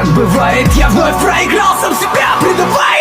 Так бывает, я вновь проиграл сам себя, предавая.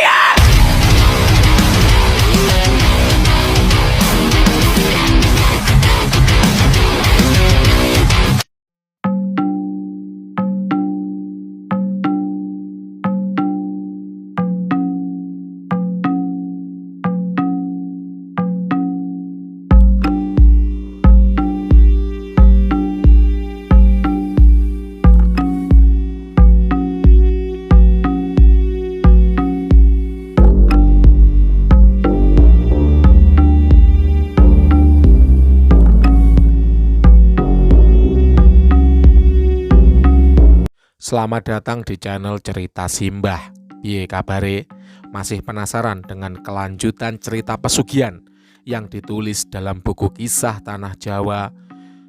Selamat datang di channel Cerita Simbah. Piye kabare? Masih penasaran dengan kelanjutan cerita pesugihan yang ditulis dalam buku kisah Tanah Jawa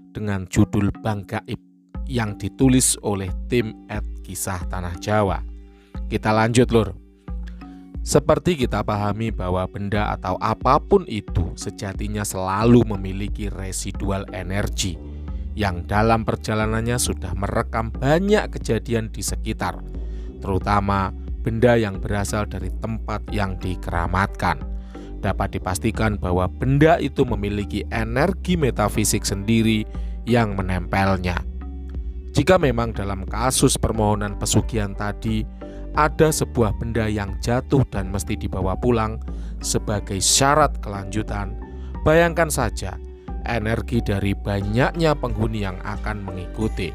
dengan judul Bang Gaib yang ditulis oleh tim @kisah Tanah Jawa. Kita lanjut lur. Seperti kita pahami bahwa benda atau apapun itu sejatinya selalu memiliki residual energi yang dalam perjalanannya sudah merekam banyak kejadian di sekitar, terutama benda yang berasal dari tempat yang dikeramatkan. Dapat dipastikan bahwa benda itu memiliki energi metafisik sendiri yang menempelnya. Jika memang dalam kasus permohonan pesugihan tadi ada sebuah benda yang jatuh dan mesti dibawa pulang sebagai syarat kelanjutan, bayangkan saja energi dari banyaknya penghuni yang akan mengikuti.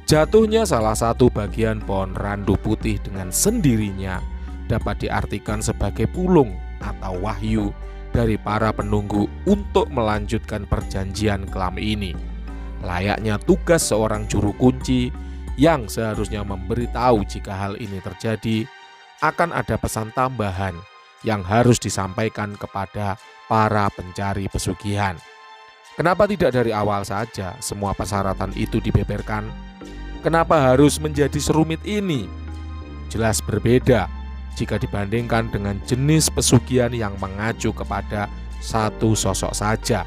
Jatuhnya salah satu bagian pohon randu putih dengan sendirinya dapat diartikan sebagai pulung atau wahyu dari para penunggu untuk melanjutkan perjanjian kelam ini. Layaknya tugas seorang juru kunci yang seharusnya memberitahu jika hal ini terjadi, akan ada pesan tambahan yang harus disampaikan kepada para pencari pesugihan. Kenapa tidak dari awal saja semua persyaratan itu dibeberkan? Kenapa harus menjadi serumit ini? Jelas berbeda jika dibandingkan dengan jenis pesugihan yang mengacu kepada satu sosok saja.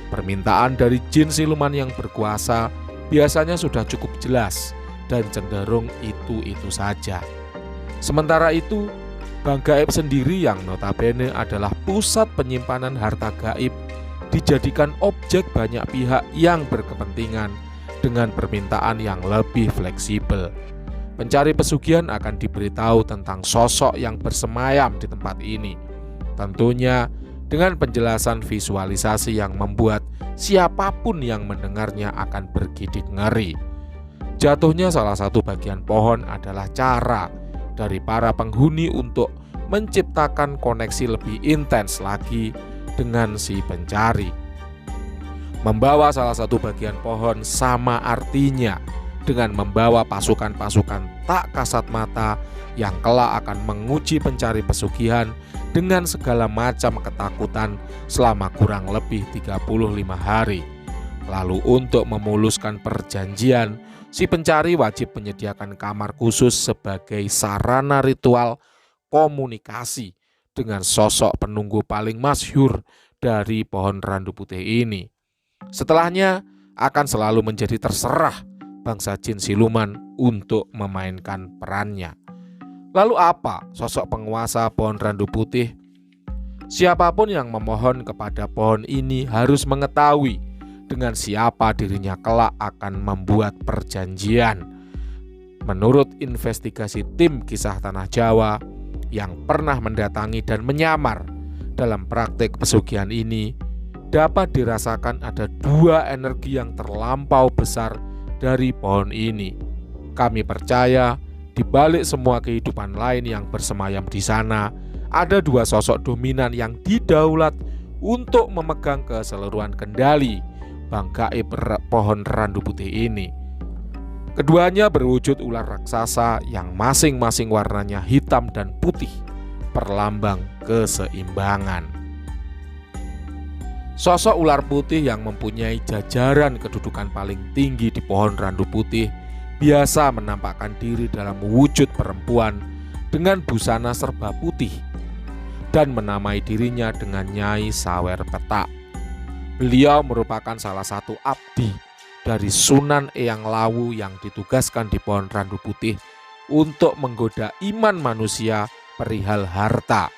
Permintaan dari jin siluman yang berkuasa biasanya sudah cukup jelas dan cenderung itu-itu saja. Sementara itu, Bang Gaib sendiri yang notabene adalah pusat penyimpanan harta gaib dijadikan objek banyak pihak yang berkepentingan dengan permintaan yang lebih fleksibel. Pencari pesugihan akan diberitahu tentang sosok yang bersemayam di tempat ini. Tentunya dengan penjelasan visualisasi yang membuat siapapun yang mendengarnya akan bergidik ngeri. Jatuhnya salah satu bagian pohon adalah cara dari para penghuni untuk menciptakan koneksi lebih intens lagi dengan si pencari. Membawa salah satu bagian pohon sama artinya dengan membawa pasukan-pasukan tak kasat mata yang kelak akan menguji pencari pesugihan dengan segala macam ketakutan selama kurang lebih 35 hari. Lalu untuk memuluskan perjanjian, si pencari wajib menyediakan kamar khusus sebagai sarana ritual komunikasi dengan sosok penunggu paling masyhur dari pohon randu putih ini. Setelahnya akan selalu menjadi terserah bangsa jin siluman untuk memainkan perannya. Lalu apa sosok penguasa pohon randu putih? Siapapun yang memohon kepada pohon ini harus mengetahui dengan siapa dirinya kelak akan membuat perjanjian. Menurut investigasi tim kisah Tanah Jawa yang pernah mendatangi dan menyamar dalam praktik pesugihan ini, dapat dirasakan ada dua energi yang terlampau besar dari pohon ini. Kami percaya di balik semua kehidupan lain yang bersemayam di sana, ada dua sosok dominan yang didaulat untuk memegang keseluruhan kendali Bang Gaib pohon randu putih ini. Keduanya berwujud ular raksasa yang masing-masing warnanya hitam dan putih, perlambang keseimbangan. Sosok ular putih yang mempunyai jajaran kedudukan paling tinggi di pohon randu putih biasa menampakkan diri dalam wujud perempuan dengan busana serba putih dan menamai dirinya dengan Nyai Sawer Petak. Beliau merupakan salah satu abdi dari Sunan Eyang Lawu yang ditugaskan di pohon randu putih untuk menggoda iman manusia perihal harta.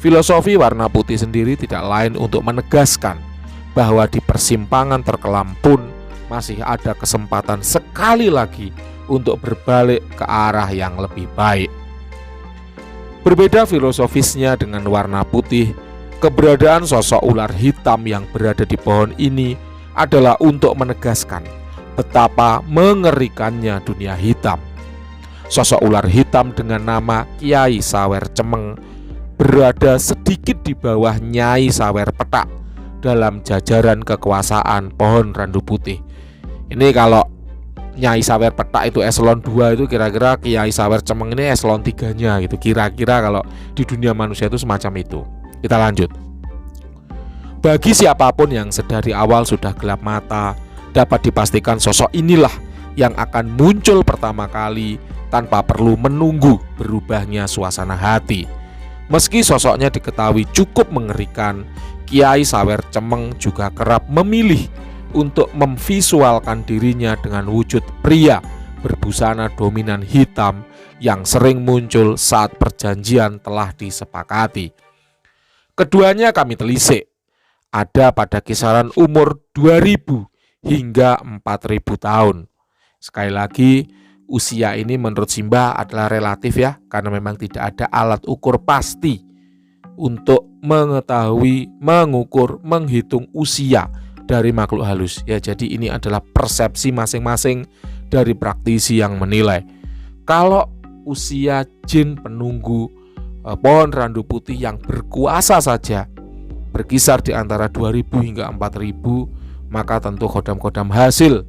Filosofi warna putih sendiri tidak lain untuk menegaskan bahwa di persimpangan terkelam pun masih ada kesempatan sekali lagi untuk berbalik ke arah yang lebih baik. Berbeda filosofisnya dengan warna putih, keberadaan sosok ular hitam yang berada di pohon ini adalah untuk menegaskan betapa mengerikannya dunia hitam. Sosok ular hitam dengan nama Kiai Sawer Cemeng berada sedikit di bawah Nyai Sawer Petak dalam jajaran kekuasaan pohon randu putih. Ini kalau Nyai Sawer Petak itu eselon 2, itu kira-kira Kiai Sawer Cemeng ini eselon 3-nya gitu. Kira-kira kalau di dunia manusia itu semacam itu. Kita lanjut. Bagi siapapun yang sedari awal sudah gelap mata, dapat dipastikan sosok inilah yang akan muncul pertama kali tanpa perlu menunggu berubahnya suasana hati. Meski sosoknya diketahui cukup mengerikan, Kiai Sawer Cemeng juga kerap memilih untuk memvisualkan dirinya dengan wujud pria berbusana dominan hitam yang sering muncul saat perjanjian telah disepakati. Keduanya kami telisik, ada pada kisaran umur 2000 hingga 4000 tahun. Sekali lagi, usia ini menurut Simbah adalah relatif ya, karena memang tidak ada alat ukur pasti untuk mengetahui, mengukur, menghitung usia dari makhluk halus ya. Jadi ini adalah persepsi masing-masing dari praktisi yang menilai. Kalau usia jin penunggu pohon randu putih yang berkuasa saja berkisar di antara 2000 hingga 4000, maka tentu kodam-kodam hasil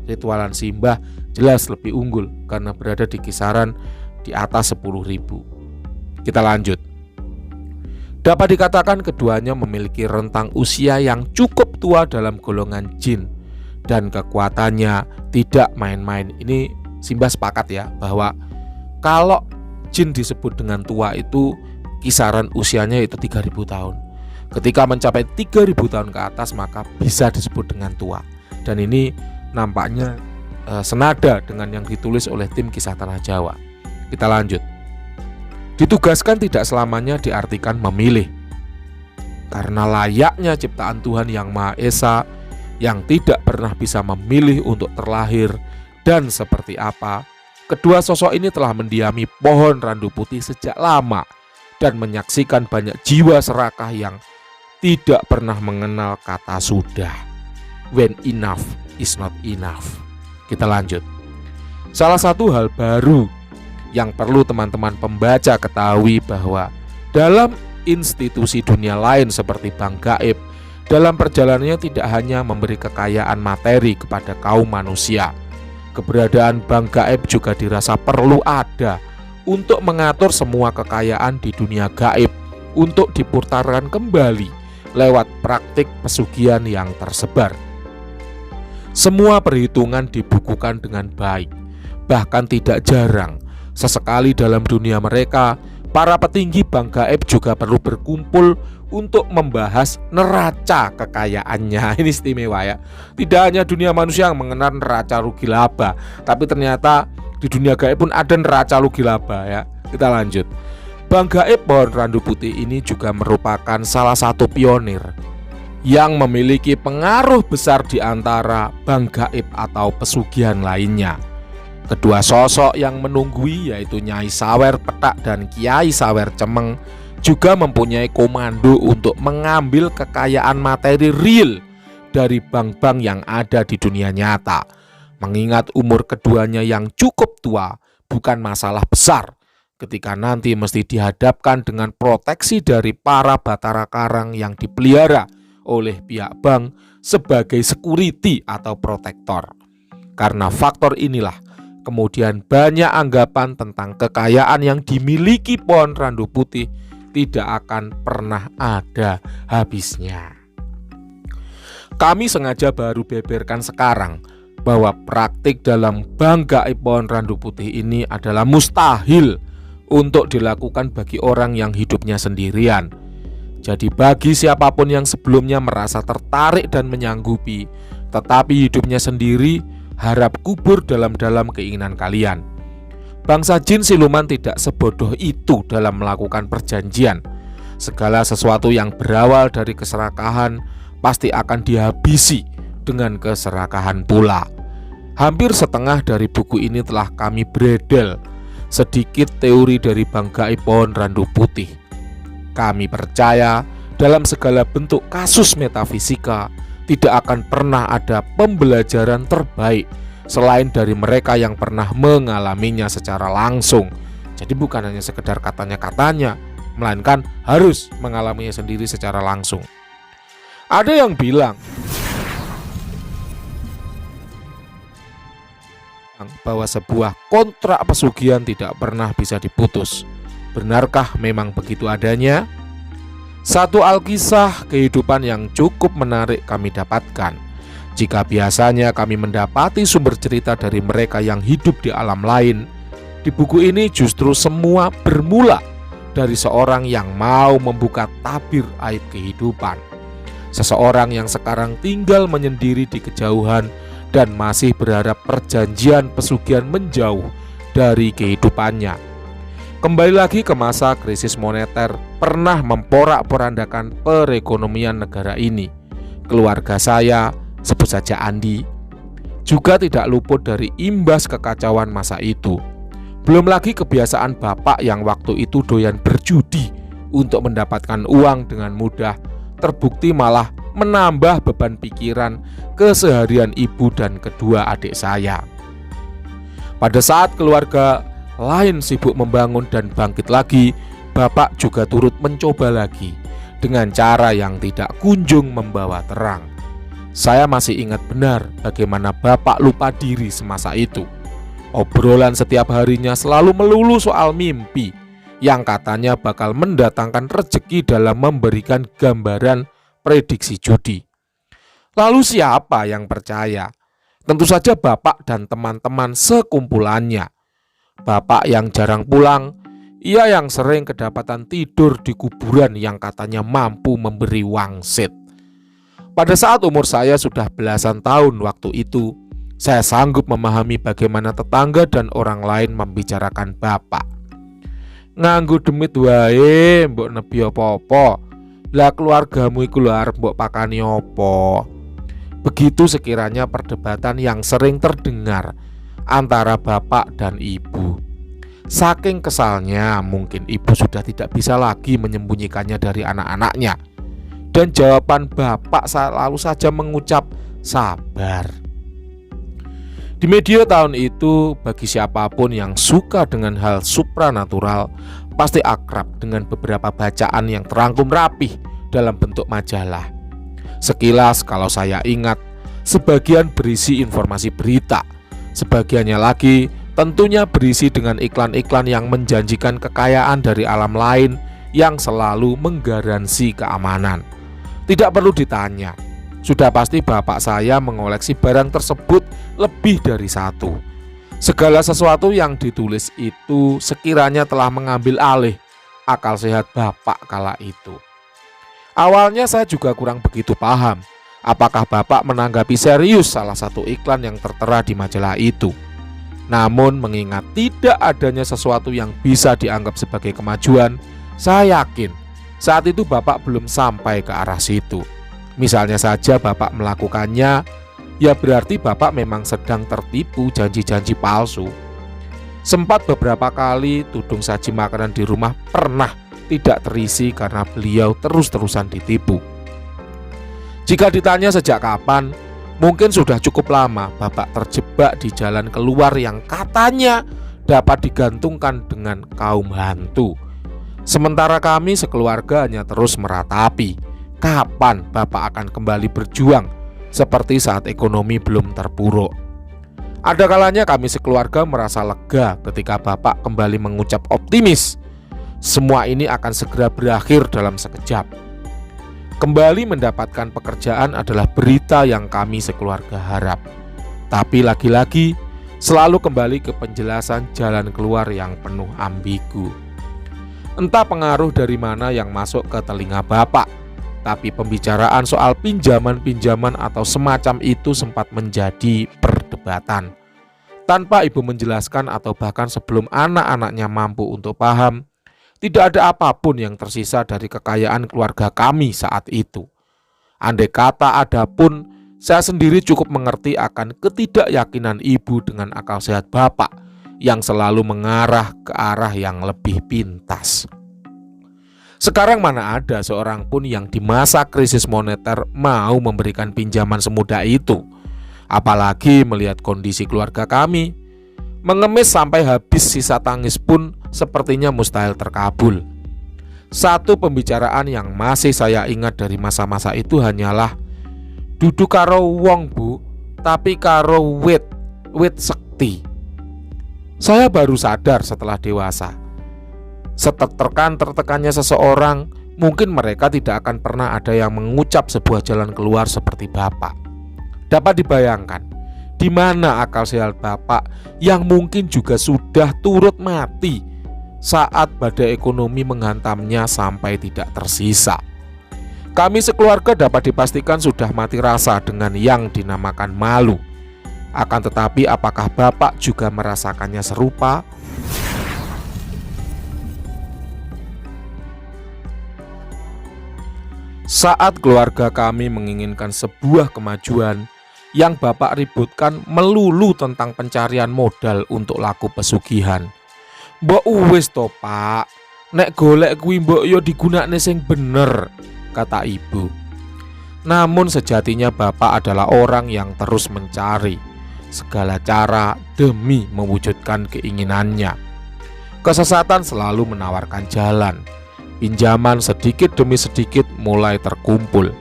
ritualan Simbah jelas lebih unggul karena berada di kisaran di atas 10.000. Kita lanjut. Dapat dikatakan keduanya memiliki rentang usia yang cukup tua dalam golongan jin dan kekuatannya tidak main-main. Ini Simbah sepakat ya bahwa kalau jin disebut dengan tua itu kisaran usianya itu 3000 tahun. Ketika mencapai 3000 tahun ke atas maka bisa disebut dengan tua. Dan ini nampaknya senada dengan yang ditulis oleh tim Kisah Tanah Jawa. Kita lanjut. Ditugaskan tidak selamanya diartikan memilih. Karena layaknya ciptaan Tuhan yang Maha Esa yang tidak pernah bisa memilih untuk terlahir dan seperti apa, kedua sosok ini telah mendiami pohon randu putih sejak lama dan menyaksikan banyak jiwa serakah yang tidak pernah mengenal kata sudah. When enough is not enough. Kita lanjut. Salah satu hal baru yang perlu teman-teman pembaca ketahui bahwa dalam institusi dunia lain seperti Bank Gaib, dalam perjalanannya tidak hanya memberi kekayaan materi kepada kaum manusia. Keberadaan Bank Gaib juga dirasa perlu ada untuk mengatur semua kekayaan di dunia gaib untuk diputarkan kembali lewat praktik pesugihan yang tersebar. Semua perhitungan dibukukan dengan baik. Bahkan tidak jarang, sesekali dalam dunia mereka, para petinggi Bank Gaib juga perlu berkumpul untuk membahas neraca kekayaannya. Ini istimewa ya. Tidak hanya dunia manusia yang mengenal neraca rugi laba, tapi ternyata di dunia gaib pun ada neraca rugi laba ya. Kita lanjut. Bank Gaib pohon randu putih ini juga merupakan salah satu pionir yang memiliki pengaruh besar di antara bank gaib atau pesugihan lainnya. Kedua sosok yang menunggui yaitu Nyai Sawer Petak dan Kiai Sawer Cemeng juga mempunyai komando untuk mengambil kekayaan materi real dari bank-bank yang ada di dunia nyata. Mengingat umur keduanya yang cukup tua bukan masalah besar ketika nanti mesti dihadapkan dengan proteksi dari para batara karang yang dipelihara oleh pihak bank sebagai security atau protektor. Karena faktor inilah kemudian banyak anggapan tentang kekayaan yang dimiliki pohon randu putih tidak akan pernah ada habisnya. Kami sengaja baru beberkan sekarang bahwa praktik dalam bank gaib pohon randu putih ini adalah mustahil untuk dilakukan bagi orang yang hidupnya sendirian. Jadi bagi siapapun yang sebelumnya merasa tertarik dan menyanggupi, tetapi hidupnya sendiri, harap kubur dalam-dalam keinginan kalian. Bangsa jin siluman tidak sebodoh itu dalam melakukan perjanjian. Segala sesuatu yang berawal dari keserakahan pasti akan dihabisi dengan keserakahan pula. Hampir setengah dari buku ini telah kami bredel sedikit teori dari Bang Gaib pohon randu putih. Kami percaya dalam segala bentuk kasus metafisika tidak akan pernah ada pembelajaran terbaik selain dari mereka yang pernah mengalaminya secara langsung. Jadi bukan hanya sekedar katanya-katanya, melainkan harus mengalaminya sendiri secara langsung. Ada yang bilang bahwa sebuah kontrak pesugihan tidak pernah bisa diputus. Benarkah memang begitu adanya? Satu alkisah kehidupan yang cukup menarik kami dapatkan. Jika biasanya kami mendapati sumber cerita dari mereka yang hidup di alam lain, di buku ini justru semua bermula dari seorang yang mau membuka tabir aib kehidupan. Seseorang yang sekarang tinggal menyendiri di kejauhan dan masih berharap perjanjian pesugihan menjauh dari kehidupannya. Kembali lagi ke masa krisis moneter pernah memporak-porandakan perekonomian negara ini. Keluarga saya, sebut saja Andi, juga tidak luput dari imbas kekacauan masa itu. Belum lagi kebiasaan bapak yang waktu itu doyan berjudi untuk mendapatkan uang dengan mudah, terbukti malah menambah beban pikiran keseharian ibu dan kedua adik saya. Pada saat keluarga lain sibuk membangun dan bangkit lagi, bapak juga turut mencoba lagi dengan cara yang tidak kunjung membawa terang. Saya masih ingat benar bagaimana bapak lupa diri semasa itu. Obrolan setiap harinya selalu melulu soal mimpi yang katanya bakal mendatangkan rezeki dalam memberikan gambaran prediksi judi. Lalu siapa yang percaya? Tentu saja bapak dan teman-teman sekumpulannya. Bapak yang jarang pulang, ia yang sering kedapatan tidur di kuburan yang katanya mampu memberi wangsit. Pada saat umur saya sudah belasan tahun waktu itu, saya sanggup memahami bagaimana tetangga dan orang lain membicarakan bapak. Nganggo demit wae mbok nebi apa-apa. Lah keluargamu iku lho arep mbok pakani apa? Begitu sekiranya perdebatan yang sering terdengar antara bapak dan ibu. Saking kesalnya mungkin ibu sudah tidak bisa lagi menyembunyikannya dari anak-anaknya. Dan jawaban bapak selalu saja mengucap sabar. Di media tahun itu, bagi siapapun yang suka dengan hal supranatural, pasti akrab dengan beberapa bacaan yang terangkum rapih dalam bentuk majalah. Sekilas kalau saya ingat, sebagian berisi informasi berita, sebagiannya lagi tentunya berisi dengan iklan-iklan yang menjanjikan kekayaan dari alam lain yang selalu menggaransi keamanan. Tidak perlu ditanya, sudah pasti bapak saya mengoleksi barang tersebut lebih dari satu. Segala sesuatu yang ditulis itu sekiranya telah mengambil alih akal sehat bapak kala itu. Awalnya saya juga kurang begitu paham apakah bapak menanggapi serius salah satu iklan yang tertera di majalah itu. Namun mengingat tidak adanya sesuatu yang bisa dianggap sebagai kemajuan, saya yakin saat itu bapak belum sampai ke arah situ. Misalnya saja bapak melakukannya, ya berarti bapak memang sedang tertipu janji-janji palsu. Sempat beberapa kali tudung saji makanan di rumah pernah tidak terisi karena beliau terus-terusan ditipu. Jika ditanya sejak kapan, mungkin sudah cukup lama bapak terjebak di jalan keluar yang katanya dapat digantungkan dengan kaum hantu. Sementara kami sekeluarga hanya terus meratapi kapan bapak akan kembali berjuang seperti saat ekonomi belum terpuruk. Ada kalanya kami sekeluarga merasa lega ketika bapak kembali mengucap optimis semua ini akan segera berakhir dalam sekejap. Kembali mendapatkan pekerjaan adalah berita yang kami sekeluarga harap. Tapi lagi-lagi selalu kembali ke penjelasan jalan keluar yang penuh ambigu. Entah pengaruh dari mana yang masuk ke telinga bapak, tapi pembicaraan soal pinjaman-pinjaman atau semacam itu sempat menjadi perdebatan. Tanpa ibu menjelaskan atau bahkan sebelum anak-anaknya mampu untuk paham, tidak ada apapun yang tersisa dari kekayaan keluarga kami saat itu. Andai kata ada pun, saya sendiri cukup mengerti akan ketidakyakinan ibu dengan akal sehat bapak yang selalu mengarah ke arah yang lebih pintas. Sekarang mana ada seorang pun yang di masa krisis moneter mau memberikan pinjaman semudah itu. Apalagi melihat kondisi keluarga kami. Mengemis sampai habis sisa tangis pun sepertinya mustahil terkabul. Satu pembicaraan yang masih saya ingat dari masa-masa itu hanyalah, "Dudu karo wong bu, tapi karo wit sekti." Saya baru sadar setelah dewasa. Setertekannya seseorang, mungkin mereka tidak akan pernah ada yang mengucap sebuah jalan keluar seperti bapak. Dapat dibayangkan, di mana akal sehat bapak yang mungkin juga sudah turut mati saat badai ekonomi menghantamnya sampai tidak tersisa. Kami sekeluarga dapat dipastikan sudah mati rasa dengan yang dinamakan malu. Akan tetapi apakah bapak juga merasakannya serupa? Saat keluarga kami menginginkan sebuah kemajuan, yang bapak ributkan melulu tentang pencarian modal untuk laku pesugihan. "Mbok wis to pak, nek golek kuwi mbok yo digunakne sing bener," kata ibu. Namun sejatinya bapak adalah orang yang terus mencari segala cara demi mewujudkan keinginannya. Kesesatan selalu menawarkan jalan. Pinjaman sedikit demi sedikit mulai terkumpul.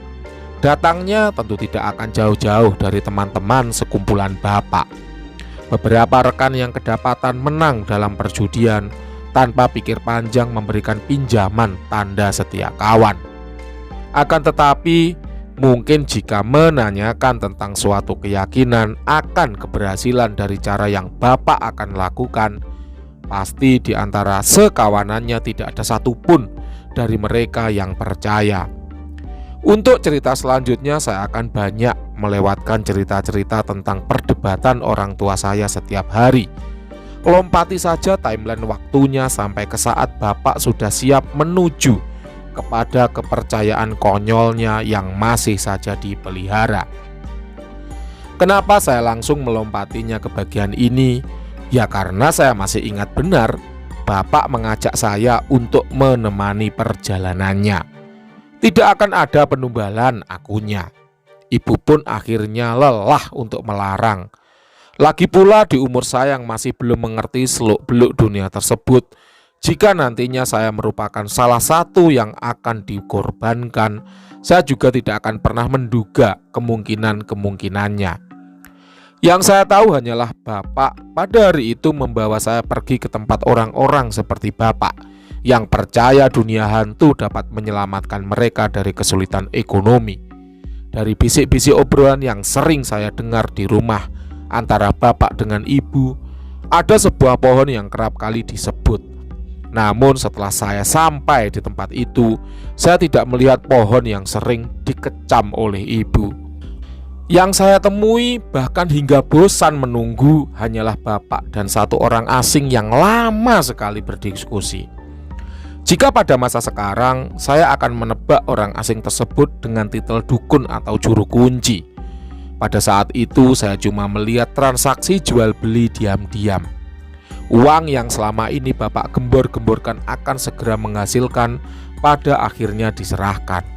Datangnya tentu tidak akan jauh-jauh dari teman-teman sekumpulan bapak. Beberapa rekan yang kedapatan menang dalam perjudian tanpa pikir panjang memberikan pinjaman tanda setia kawan. Akan tetapi, mungkin jika menanyakan tentang suatu keyakinan akan keberhasilan dari cara yang bapak akan lakukan, pasti di antara sekawanannya tidak ada satupun dari mereka yang percaya. Untuk cerita selanjutnya saya akan banyak melewatkan cerita-cerita tentang perdebatan orang tua saya setiap hari. Lompati saja timeline waktunya sampai ke saat bapak sudah siap menuju kepada kepercayaan konyolnya yang masih saja dipelihara. Kenapa saya langsung melompatinya ke bagian ini? Ya karena saya masih ingat benar bapak mengajak saya untuk menemani perjalanannya. Tidak akan ada penumbalan akunya. Ibu pun akhirnya lelah untuk melarang. Lagi pula di umur saya yang masih belum mengerti seluk-beluk dunia tersebut, jika nantinya saya merupakan salah satu yang akan dikorbankan, saya juga tidak akan pernah menduga kemungkinannya. Yang saya tahu hanyalah bapak pada hari itu membawa saya pergi ke tempat orang-orang seperti bapak yang percaya dunia hantu dapat menyelamatkan mereka dari kesulitan ekonomi. Dari bisik-bisik obrolan yang sering saya dengar di rumah antara bapak dengan ibu, ada sebuah pohon yang kerap kali disebut. Namun setelah saya sampai di tempat itu, saya tidak melihat pohon yang sering dikecam oleh ibu. Yang saya temui bahkan hingga bosan menunggu hanyalah bapak dan satu orang asing yang lama sekali berdiskusi. Jika pada masa sekarang saya akan menebak orang asing tersebut dengan titel dukun atau juru kunci. Pada saat itu saya cuma melihat transaksi jual beli diam-diam. Uang yang selama ini bapak gembor-gemborkan akan segera menghasilkan pada akhirnya diserahkan.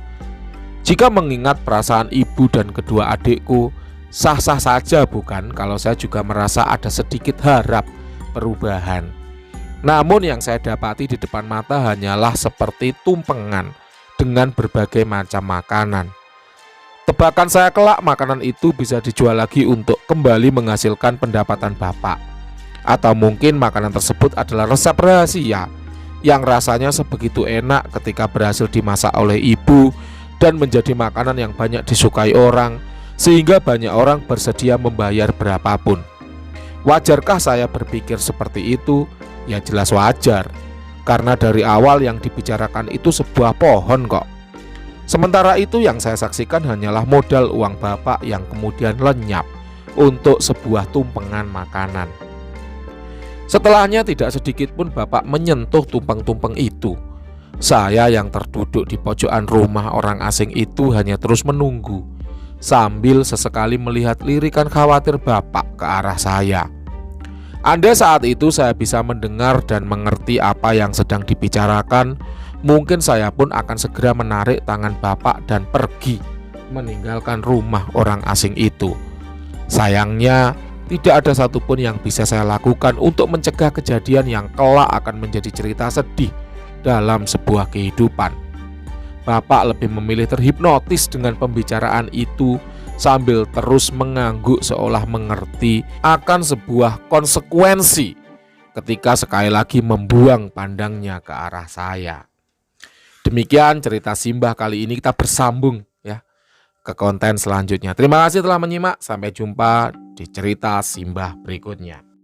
Jika mengingat perasaan ibu dan kedua adikku, sah-sah saja bukan kalau saya juga merasa ada sedikit harap perubahan. Namun yang saya dapati di depan mata hanyalah seperti tumpengan dengan berbagai macam makanan. Tebakan saya kelak makanan itu bisa dijual lagi untuk kembali menghasilkan pendapatan bapak. Atau mungkin makanan tersebut adalah resep rahasia yang rasanya sebegitu enak ketika berhasil dimasak oleh ibu dan menjadi makanan yang banyak disukai orang, sehingga banyak orang bersedia membayar berapapun. Wajarkah saya berpikir seperti itu? Ya jelas wajar. karena dari awal yang dibicarakan itu sebuah pohon kok. Sementara itu yang saya saksikan hanyalah modal uang bapak yang kemudian lenyap untuk sebuah tumpengan makanan. Setelahnya tidak sedikit pun bapak menyentuh tumpeng-tumpeng itu. Saya yang terduduk di pojokan rumah orang asing itu hanya terus menunggu, sambil sesekali melihat lirikan khawatir bapak ke arah saya. Andai saat itu saya bisa mendengar dan mengerti apa yang sedang dibicarakan, mungkin saya pun akan segera menarik tangan bapak dan pergi meninggalkan rumah orang asing itu. Sayangnya, tidak ada satupun yang bisa saya lakukan untuk mencegah kejadian yang kelak akan menjadi cerita sedih dalam sebuah kehidupan. Bapak lebih memilih terhipnotis dengan pembicaraan itu sambil terus mengangguk seolah mengerti akan sebuah konsekuensi ketika sekali lagi membuang pandangnya ke arah saya. Demikian cerita Simbah kali ini, kita bersambung ya ke konten selanjutnya. Terima kasih telah menyimak, sampai jumpa di cerita Simbah berikutnya.